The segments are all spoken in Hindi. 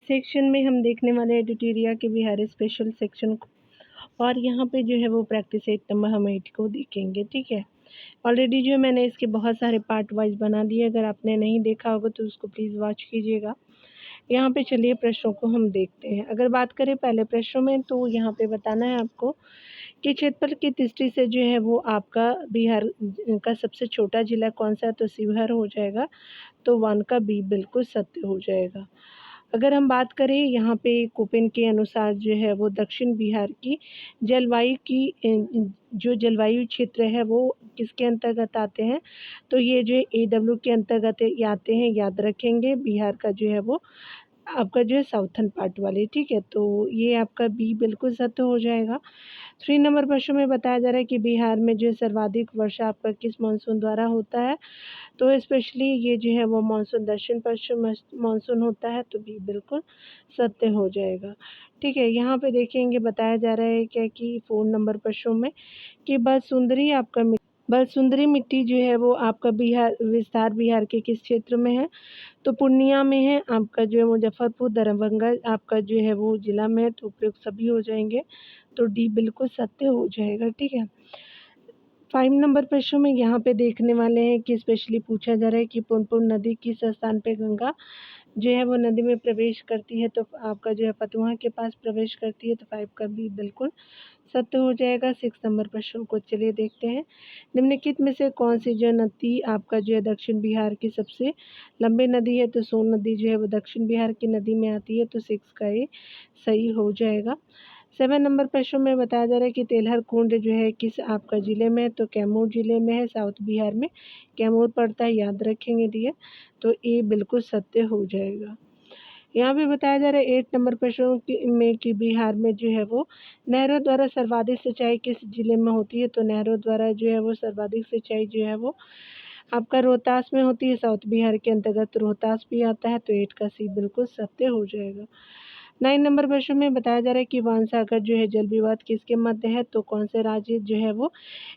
सेक्शन में हम देखने वाले हैं ड्यूटेरिया के बिहार स्पेशल सेक्शन को, और यहाँ पे जो है वो प्रैक्टिस 8 नंबर हम 8 को देखेंगे, ठीक है। ऑलरेडी जो मैंने इसके बहुत सारे पार्ट वाइज बना दिए, अगर आपने नहीं देखा होगा तो उसको प्लीज़ वॉच कीजिएगा। यहाँ पे चलिए प्रश्नों को हम देखते हैं। अगर बात करें पहले प्रश्नों में, तो यहाँ पे बताना है आपको कि क्षेत्रफल की दृष्टि से जो है वो आपका बिहार का सबसे छोटा जिला कौन सा है, तो शिवहर हो जाएगा। तो 1 का बी बिल्कुल सत्य हो जाएगा। अगर हम बात करें यहाँ पे कोपेन के अनुसार जो है वो दक्षिण बिहार की जलवायु की जो जलवायु क्षेत्र है वो किसके अंतर्गत आते हैं, तो ये जो AW के अंतर्गत आते हैं, याद रखेंगे। बिहार का जो है वो आपका जो है साउथर्न पार्ट वाले, ठीक है। तो ये आपका बी बिल्कुल सत्य हो जाएगा। 3 नंबर प्रश्न में बताया जा रहा है कि बिहार में जो सर्वाधिक वर्षा आपका किस मानसून द्वारा होता है, तो स्पेशली ये जो है वो मानसून दक्षिण पश्चिम मानसून होता है, तो बी बिल्कुल सत्य हो जाएगा, ठीक है। यहाँ पे देखेंगे बताया जा रहा है क्या कि 4 नंबर प्रश्नों में कि बलसुंदरी मिट्टी जो है वो आपका बिहार विस्तार बिहार के किस क्षेत्र में है, तो पूर्णिया में है। आपका जो है मुजफ्फरपुर दरभंगा आपका जो है वो जिला में है, तो उपयुक्त सभी हो जाएंगे। तो डी बिल्कुल सत्य हो जाएगा, ठीक है। 5 नंबर प्रश्न में यहाँ पे देखने वाले हैं कि स्पेशली पूछा जा रहा है कि पुनपुन नदी किस स्थान पे गंगा जो है वो नदी में प्रवेश करती है, तो आपका जो है फतुहा के पास प्रवेश करती है। तो 5 का भी बिल्कुल सत्य हो जाएगा। 6 नंबर प्रश्न को चलिए देखते हैं। निम्नलिखित में से कौन सी जो नदी आपका जो है दक्षिण बिहार की सबसे लंबी नदी है, तो सोन नदी जो है वो दक्षिण बिहार की नदी में आती है। तो 6 का ये सही हो जाएगा। 7 नंबर प्रश्न में बताया जा रहा है कि तेलहर कुंड जो है किस आपका ज़िले में है, तो कैमूर ज़िले में है। साउथ बिहार में कैमूर पड़ता है, याद रखेंगे डियर। तो ए बिल्कुल सत्य हो जाएगा। यहाँ पे बताया जा रहा है 8 नंबर प्रश्नों में कि बिहार में जो है वो नहरों द्वारा सर्वाधिक सिंचाई किस जिले में होती है, तो नहरों द्वारा जो है वो सर्वाधिक सिंचाई जो है वो आपका रोहतास में होती है। साउथ बिहार के अंतर्गत रोहतास भी आता है। तो 8 का सी बिल्कुल सत्य हो जाएगा। 9 नंबर प्रश्न में बताया जा रहा है कि वानसागर जो है जल विवाद किसके मध्य है, तो कौन से राज्य जो है वो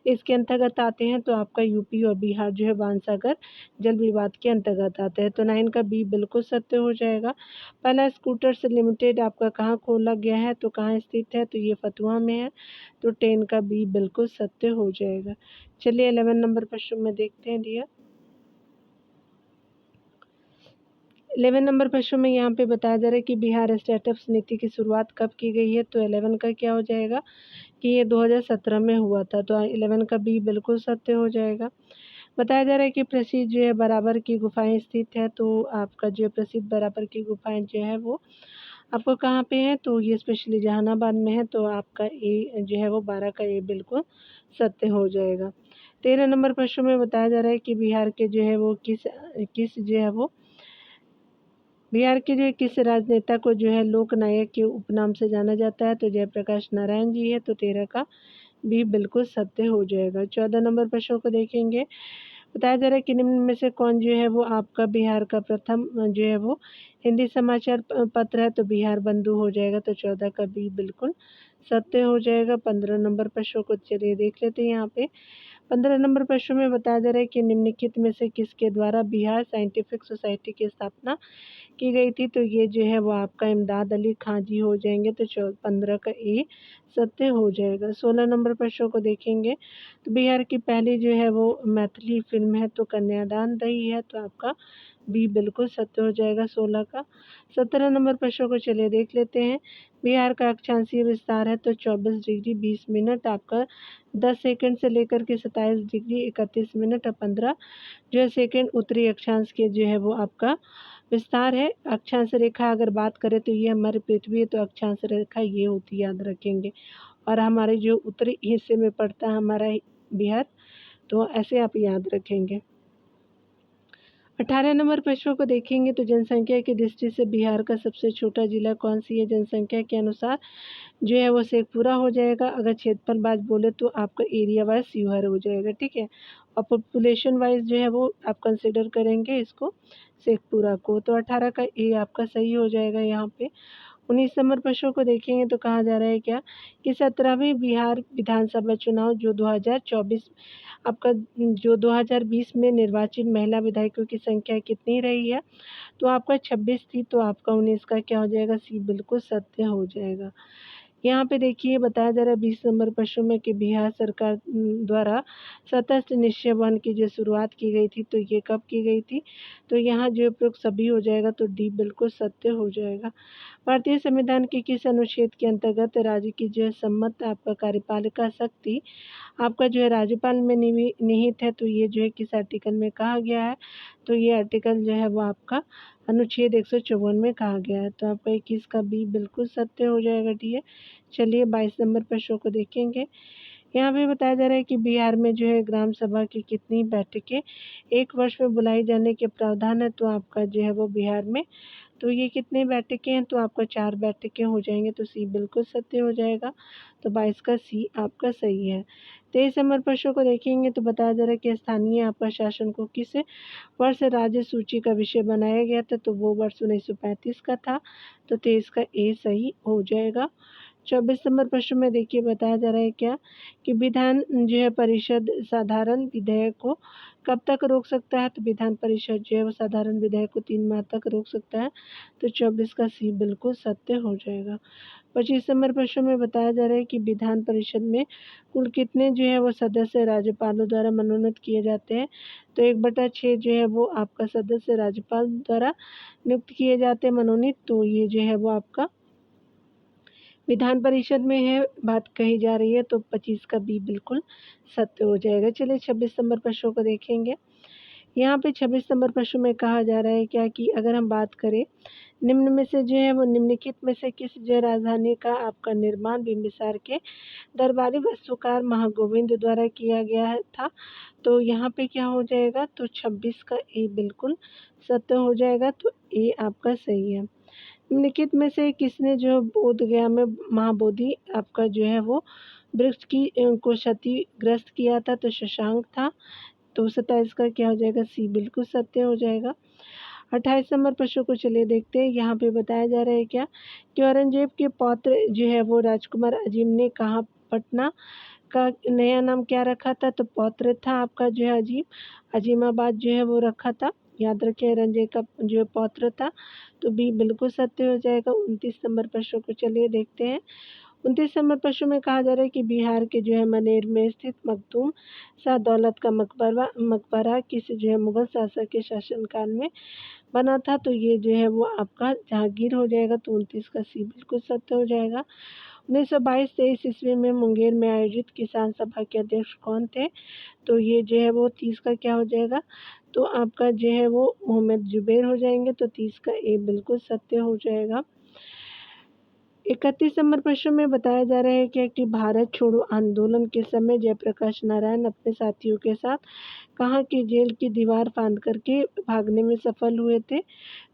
इसके अंतर्गत आते हैं, तो आपका यूपी और बिहार जो है वानसागर जल विवाद के अंतर्गत आते हैं। तो 9 का बी बिल्कुल सत्य हो जाएगा। पहला स्कूटर्स लिमिटेड आपका कहाँ खोला गया है, तो कहाँ स्थित है, तो ये फतुहा में है। तो 10 का बी बिल्कुल सत्य हो जाएगा। चलिए 11 नंबर प्रश्न में देखते हैं डियर। 11 नंबर प्रश्न में यहाँ पे बताया जा रहा है कि बिहार स्टार्टअप्स नीति की शुरुआत कब की गई है, तो 11 का क्या हो जाएगा कि ये 2017 में हुआ था। तो 11 का बी बिल्कुल सत्य हो जाएगा। बताया जा रहा है कि प्रसिद्ध जो है बराबर की गुफाएं स्थित है, तो आपका जो प्रसिद्ध बराबर की गुफाएं जो है वो आपको कहाँ पे है, तो ये स्पेशली जहानाबाद में है। तो आपका ए जो है वो 12 का ए बिल्कुल सत्य हो जाएगा। 13 नंबर प्रश्न में बताया जा रहा है कि बिहार के जो है वो किस जो है वो बिहार के जो किस राजनेता को जो है लोकनायक के उपनाम से जाना जाता है, तो जयप्रकाश नारायण जी है। तो 13 का भी बिल्कुल सत्य हो जाएगा। 14 नंबर प्रश्नों को देखेंगे। बताया जा रहा है कि निम्न में से कौन जो है वो आपका बिहार का प्रथम जो है वो हिंदी समाचार पत्र है, तो बिहार बंधु हो जाएगा। तो 14 का बी बिल्कुल सत्य हो जाएगा। 15 नंबर प्रश्नों को चलिए देख लेते हैं। यहाँ पे 15 नंबर प्रश्न में बताया जा रहा है कि निम्नलिखित में से किसके द्वारा बिहार साइंटिफिक सोसाइटी की स्थापना की गई थी, तो ये जो है वो आपका इमदाद अली खां जी हो जाएंगे। तो 15 का ए सत्य हो जाएगा। 16 नंबर प्रश्नों को देखेंगे। तो बिहार की पहली जो है वो मैथिली फिल्म है, तो कन्यादान रही है। तो आपका बी बिल्कुल सत्य हो जाएगा 16 का। 17 नंबर प्रश्नों को चलिए देख लेते हैं। बिहार का अक्षांशीय विस्तार है, तो 24 डिग्री 20 मिनट आपका 10 सेकंड से लेकर के 27 डिग्री 31 मिनट और 15 जो है सेकंड उत्तरी अक्षांश के जो है वो आपका विस्तार है। अक्षांश रेखा अगर बात करें तो ये हमारी पृथ्वी है, तो अक्षांश रेखा ये होती है, याद रखेंगे। और हमारे जो उत्तरी हिस्से में पड़ता है हमारा बिहार, तो ऐसे आप याद रखेंगे। 18 नंबर प्रश्नों को देखेंगे। तो जनसंख्या की दृष्टि से बिहार का सबसे छोटा जिला कौन सी है, जनसंख्या के अनुसार जो है वो शेखपुरा हो जाएगा। अगर क्षेत्रफल वाइज बोले तो आपका एरिया वाइज शिवहर हो जाएगा, ठीक है। और पॉपुलेशन वाइज जो है वो आप कंसिडर करेंगे इसको शेखपुरा को। तो 18 का ए आपका सही हो जाएगा यहाँ पे। 19 नंबर प्रश्न को देखेंगे तो कहा जा रहा है क्या कि 17वें बिहार विधानसभा चुनाव जो 2024 आपका जो 2020 में निर्वाचित महिला विधायकों की संख्या कितनी रही है, तो आपका 26 थी, तो आपका 19 का क्या हो जाएगा, सी बिल्कुल सत्य हो जाएगा। यहाँ पे देखिए बताया जा रहा है 20 नंबर प्रश्न में कि बिहार सरकार द्वारा सतत निश्चय वन की जो शुरुआत की गई थी, तो ये कब की गई थी, तो यहाँ जो उपयुक्त सभी हो जाएगा, तो डी बिल्कुल सत्य हो जाएगा। भारतीय संविधान के किस अनुच्छेद के अंतर्गत राज्य की जो है सम्मत आपका कार्यपालिका शक्ति आपका जो है राज्यपाल में निहित है, तो ये जो है किस आर्टिकल में कहा गया है, तो ये आर्टिकल जो है वो आपका अनुच्छेद 154 में कहा गया है, तो आपका 21 का बी बिल्कुल सत्य हो जाएगा डी। चलिए 22 नंबर प्रश्न को देखेंगे। यहाँ पे बताया जा रहा है कि बिहार में जो है ग्राम सभा की कितनी बैठकें एक वर्ष में बुलाई जाने के प्रावधान है, तो आपका जो है वो बिहार में तो ये कितनी बैठकें हैं, तो आपका 4 बैठकें हो जाएंगे, तो सी बिल्कुल सत्य हो जाएगा। तो 22 का सी आपका सही है। 23 नंबर प्रश्न को देखेंगे तो बताया जा रहा है कि स्थानीय आपका शासन को किस वर्ष राज्य सूची का विषय बनाया गया था, तो वो वर्ष 1935 का था, तो 23 का ए सही हो जाएगा। 24 नंबर प्रश्न में देखिए बताया जा रहा है क्या कि विधान जो है परिषद साधारण विधेयक को कब तक रोक सकता है, तो विधान परिषद जो है वो साधारण विधेयक को 3 माह तक रोक सकता है, तो 24 का सी बिल्कुल सत्य हो जाएगा। 25 नंबर प्रश्न में बताया जा रहा है कि विधान परिषद में कुल कितने जो है वो सदस्य राज्यपालों द्वारा मनोनीत किए जाते हैं, तो 1/6 जो है वो आपका सदस्य राज्यपाल द्वारा नियुक्त किए जाते हैं मनोनीत, तो ये जो है वो आपका विधान परिषद में है बात कही जा रही है, तो 25 का बी बिल्कुल सत्य हो जाएगा। चलिए 26 नंबर प्रश्नों को देखेंगे। यहाँ पे 26 नंबर प्रश्न में कहा जा रहा है क्या कि अगर हम बात करें निम्न में से जो है वो निम्नलिखित में से किस जो राजधानी का आपका निर्माण बिंबिसार के दरबारी वास्तुकार महागोविंद द्वारा किया गया था, तो यहाँ पे क्या हो जाएगा, तो 26 का ए बिल्कुल सत्य हो जाएगा, तो ए आपका सही है। निम्नलिखित में से किसने जो बोध गया में महाबोधि आपका जो है वो वृक्ष की को क्षतिग्रस्त किया था, तो शशांक था, तो 27 का क्या हो जाएगा, सी बिल्कुल सत्य हो जाएगा। 28 नंबर प्रश्न को चलिए देखते हैं। यहाँ पे बताया जा रहा है क्या कि औरंगजेब के पौत्र जो है वो राजकुमार अजीम ने कहा पटना का नया नाम क्या रखा था, तो पौत्र था आपका जो है अजीम, अजीमाबाद जो है वो रखा था, याद रखें औरंगजेब का जो पौत्र था, तो बी बिल्कुल सत्य हो जाएगा। 29 नंबर प्रश्न को चलिए देखते हैं। 29 नंबर प्रश्न में कहा जा रहा है कि बिहार के जो है मनेर में स्थित मखदूम शाह दौलत का मकबरा किस जो है मुगल शासक के शासनकाल में बना था, तो ये जो है वो आपका जहांगीर हो जाएगा, तो 29 का सी बिल्कुल सत्य हो जाएगा। 1922-23 ईस्वी में मुंगेर में आयोजित किसान सभा के अध्यक्ष कौन थे, तो ये जो है वो 30 का क्या हो जाएगा, तो आपका जो है वो मोहम्मद जुबैर हो जाएंगे, तो 30 का ए बिल्कुल सत्य हो जाएगा। 31 नंबर प्रश्न में बताया जा रहा है कि भारत छोड़ो आंदोलन के समय जयप्रकाश नारायण अपने साथियों के साथ कहाँ की जेल की दीवार फांद करके भागने में सफल हुए थे,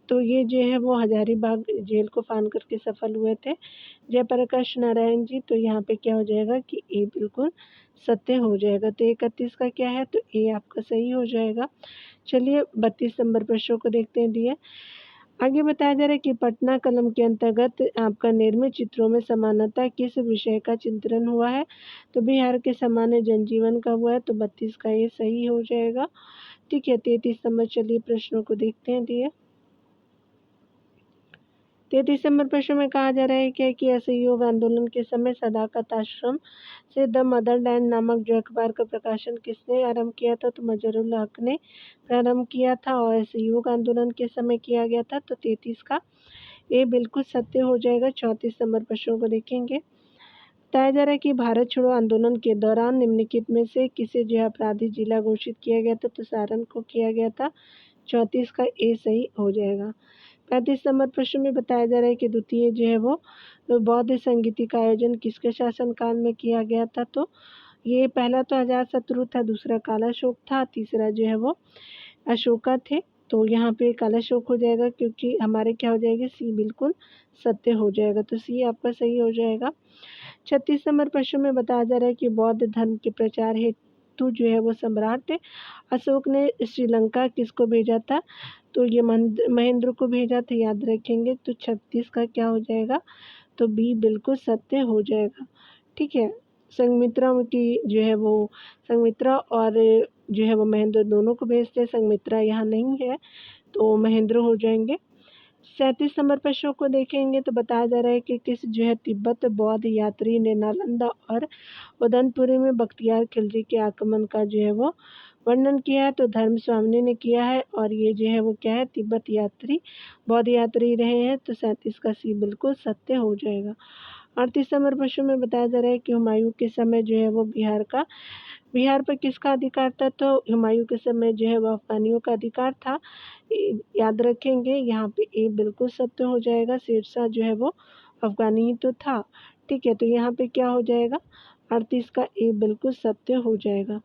तो ये जो है वो हजारीबाग जेल को फांद करके सफल हुए थे जयप्रकाश नारायण जी, तो यहाँ पे क्या हो जाएगा कि ए बिल्कुल सत्य हो जाएगा। तो 31 का क्या है, तो ए आपका सही हो जाएगा। चलिए 32 नंबर प्रश्नों को देखते हैं दिए। आगे बताया जा रहा है कि पटना कलम के अंतर्गत आपका निर्मित चित्रों में समानता किस विषय का चित्रण हुआ है, तो बिहार के सामान्य जनजीवन का हुआ है, तो 32 का ये सही हो जाएगा। ठीक है 33 नंबर चलिए प्रश्नों को देखते हैं दिए। 33 नंबर प्रश्न में कहा जा रहा है क्या कि असहयोग आंदोलन के समय सदाकत आश्रम से द मदरलैंड नामक जो अखबार का प्रकाशन किसने आरंभ किया था, तो मजरुल हक ने प्रारंभ किया था और असहयोग आंदोलन के समय किया गया था, तो 33 का ये बिल्कुल सत्य हो जाएगा। 34 नंबर प्रश्नों को देखेंगे। बताया जा रहा है कि भारत छोड़ो आंदोलन के दौरान निम्नलिखित में से किसे जो है अपराधी जिला घोषित किया गया था, तो सारण को किया गया था, 34 का ए सही हो जाएगा। 35 नंबर प्रश्न में बताया जा रहा है कि द्वितीय जो है वो बौद्ध संगीति का आयोजन किसके शासनकाल में किया गया था, तो ये पहला तो अजातशत्रु था, दूसरा कालाशोक था, तीसरा जो है वो अशोका थे, तो यहाँ पे कालाशोक हो जाएगा क्योंकि हमारे क्या हो जाएगी, सी बिल्कुल सत्य हो जाएगा, तो सी आपका सही हो जाएगा। 36 नंबर प्रश्न में बताया जा रहा है कि बौद्ध धर्म के प्रचार हेतु जो है वो सम्राट अशोक ने श्रीलंका किसको भेजा था, तो ये महेंद्र को भेजा तो याद रखेंगे, तो 36 का क्या हो जाएगा, तो बी बिल्कुल सत्य हो जाएगा। ठीक है, संघमित्रा की जो है वो संघमित्रा और जो है वो महेंद्र दोनों को भेजते हैं, संघमित्रा यहाँ नहीं है तो महेंद्र हो जाएंगे। 37 नंबर प्रश्न को देखेंगे तो बताया जा रहा है कि किस जो है तिब्बत बौद्ध यात्री ने नालंदा और उदनपुरी में बख्तियार खिलजी के आक्रमण का जो है वो वर्णन किया है, तो धर्म स्वामी ने किया है और ये जो है वो क्या है, तिब्बत यात्री बौद्ध यात्री रहे हैं, तो 37 का सी बिल्कुल सत्य हो जाएगा। 38 नंबर प्रश्न में बताया जा रहा है कि हुमायूं के समय जो है वो बिहार पर किसका अधिकार था, तो हुमायूं के समय जो है वह अफगानियों का अधिकार था। याद रखेंगे यहाँ पे ए बिल्कुल सत्य हो जाएगा, शेरशाह जो है वो अफगानी ही तो था। ठीक है, तो यहाँ पे क्या हो जाएगा, 38 का ए बिल्कुल सत्य हो जाएगा।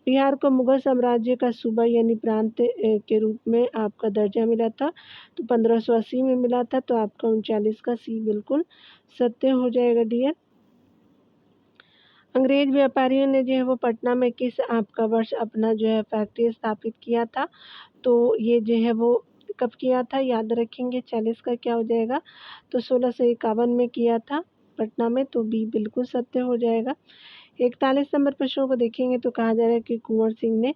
बिहार को मुगल साम्राज्य का सूबा यानी प्रांत के रूप में आपका दर्जा मिला था, तो 1580 में मिला था, तो आपका 39 का सी बिल्कुल सत्य हो जाएगा डियर। अंग्रेज व्यापारियों ने जो है वो पटना में किस आपका वर्ष अपना जो है फैक्ट्री स्थापित किया था, तो ये जो है वो कब किया था, याद रखेंगे 40 का क्या हो जाएगा, तो 1651 में किया था पटना में, तो बी बिल्कुल सत्य हो जाएगा। 41 नंबर प्रश्नों को देखेंगे तो कहा जा रहा है कि कुंवर सिंह ने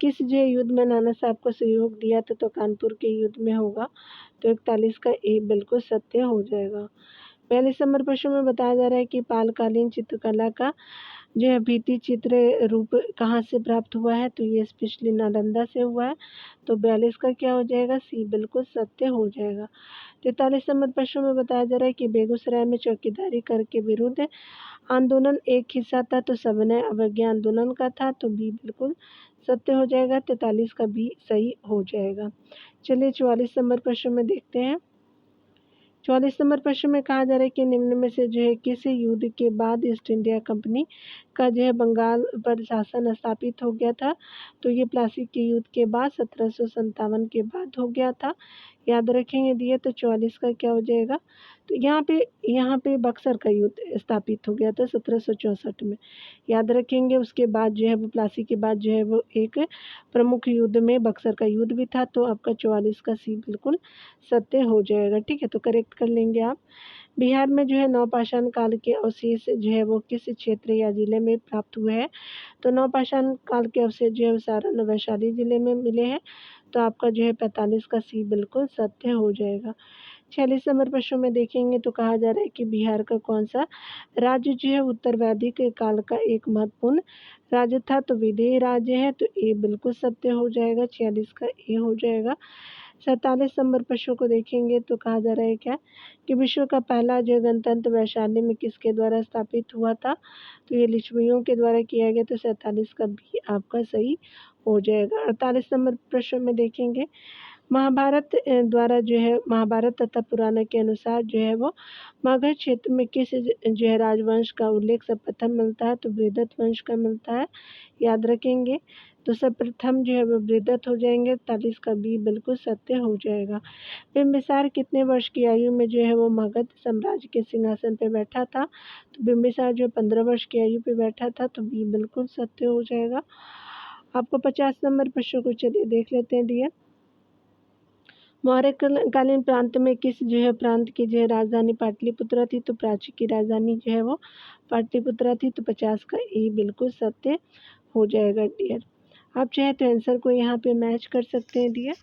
किस जो है युद्ध में नाना साहब को सहयोग दिया था, तो कानपुर के युद्ध में होगा, तो 41 का ए बिल्कुल सत्य हो जाएगा। 42 नंबर प्रश्न में बताया जा रहा है कि पालकालीन चित्रकला का जो है भित्ति चित्र रूप कहाँ से प्राप्त हुआ है, तो ये स्पेशली नालंदा से हुआ है, तो 42 का क्या हो जाएगा, सी बिल्कुल सत्य हो जाएगा। 43 नंबर प्रश्न में बताया जा रहा है कि बेगूसराय में चौकीदारी कर के विरुद्ध आंदोलन एक हिस्सा था, तो सविनय अवज्ञा आंदोलन का था, तो बी बिल्कुल सत्य हो जाएगा। 43 का बी सही हो जाएगा। चलिए 44 नंबर प्रश्न में देखते हैं। 44 नंबर प्रश्न में कहा जा रहा है कि निम्न में से जो है किस युद्ध के बाद ईस्ट इंडिया कंपनी का जो है बंगाल पर शासन स्थापित हो गया था, तो ये प्लासी के युद्ध के बाद 1757 के बाद हो गया था। याद रखेंगे दिए, तो 44 का क्या हो जाएगा, तो यहाँ पे बक्सर का युद्ध स्थापित हो गया था 1764 में। याद रखेंगे उसके बाद जो है वो प्लासी के बाद जो है वो एक प्रमुख युद्ध में बक्सर का युद्ध भी था, तो आपका 44 का सी बिल्कुल सत्य हो जाएगा। ठीक है, तो करेक्ट कर लेंगे आप। बिहार में जो है नवपाषाण काल के अवशेष जो है वो किस क्षेत्र या जिले में प्राप्त हुए हैं, तो नवपाषाण काल के अवशेष जो है सारण और वैशाली जिले में मिले हैं, तो आपका जो है 45 का सी बिल्कुल सत्य हो जाएगा। 46 नंबर प्रश्न में देखेंगे तो कहा जा रहा है कि बिहार का कौन सा राज्य जो है उत्तर वैदिक काल का एक महत्वपूर्ण राज्य था, तो विदेह राज्य है, तो ए बिल्कुल सत्य हो जाएगा। 46 का ए हो जाएगा। 47 नंबर प्रश्न को देखेंगे तो कहा जा रहा है क्या कि विश्व का पहला जो गणतंत्र वैशाली में किसके द्वारा स्थापित हुआ था, तो ये लिच्छवियों के द्वारा किया गया, तो 47 का भी आपका सही हो जाएगा। 48 नंबर प्रश्न में देखेंगे महाभारत द्वारा जो है महाभारत तथा पुराण के अनुसार जो है वो मगध क्षेत्र में किस जो है राजवंश का उल्लेख सर्वप्रथम मिलता है, तो बृहदत्त वंश का मिलता है। याद रखेंगे, तो सर्वप्रथम जो है वो बृहदत्त हो जाएंगे। 43 का बी बिल्कुल सत्य हो जाएगा। बिम्बिसार कितने वर्ष की आयु में जो है वो मगध साम्राज्य के सिंहासन पे बैठा था, तो बिम्बिसार जो 15 वर्ष की आयु पे बैठा था, तो बी बिल्कुल सत्य हो जाएगा। आपको 50 नंबर प्रश्न को चलिए देख लेते हैं डियर। मौर्य कालीन प्रांत में किस जो है प्रांत की जो है राजधानी पाटलिपुत्रा थी, तो प्राची की राजधानी जो है वो पाटलिपुत्रा थी, तो 50 का ए बिल्कुल सत्य हो जाएगा डियर। आप चाहे तो आंसर को यहाँ पे मैच कर सकते हैं डियर।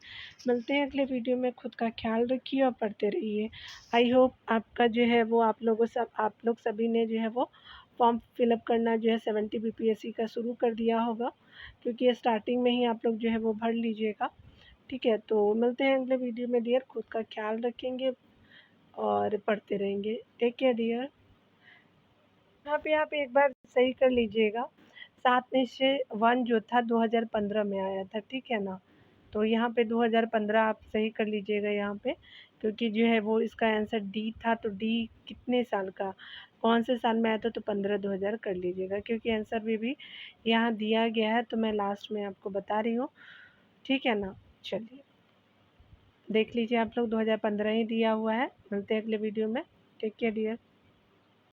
मिलते हैं अगले वीडियो में। खुद का ख्याल रखिए और पढ़ते रहिए। आई होप आपका जो है वो आप लोग सभी ने जो है वो फॉर्म फिलअप करना जो है 70 BPSC का शुरू कर दिया होगा, क्योंकि ये स्टार्टिंग में ही आप लोग जो है वो भर लीजिएगा। ठीक है, तो मिलते हैं अगले वीडियो में डियर। खुद का ख्याल रखेंगे और पढ़ते रहेंगे। Take care dear. यहाँ पे आप एक बार सही कर लीजिएगा, 7/1 जो था 2015 में आया था, ठीक है ना, तो यहाँ पे 2015 आप सही कर लीजिएगा यहाँ पे, क्योंकि जो है वो इसका आंसर डी था, तो डी कितने साल का कौन से साल में आया था, तो 15/2000 कर लीजिएगा, क्योंकि आंसर भी यहाँ दिया गया है, तो मैं लास्ट में आपको बता रही हूँ। ठीक है ना, चलिए देख लीजिए आप लोग, 2015 ही दिया हुआ है। मिलते हैं अगले वीडियो में। Take care dear.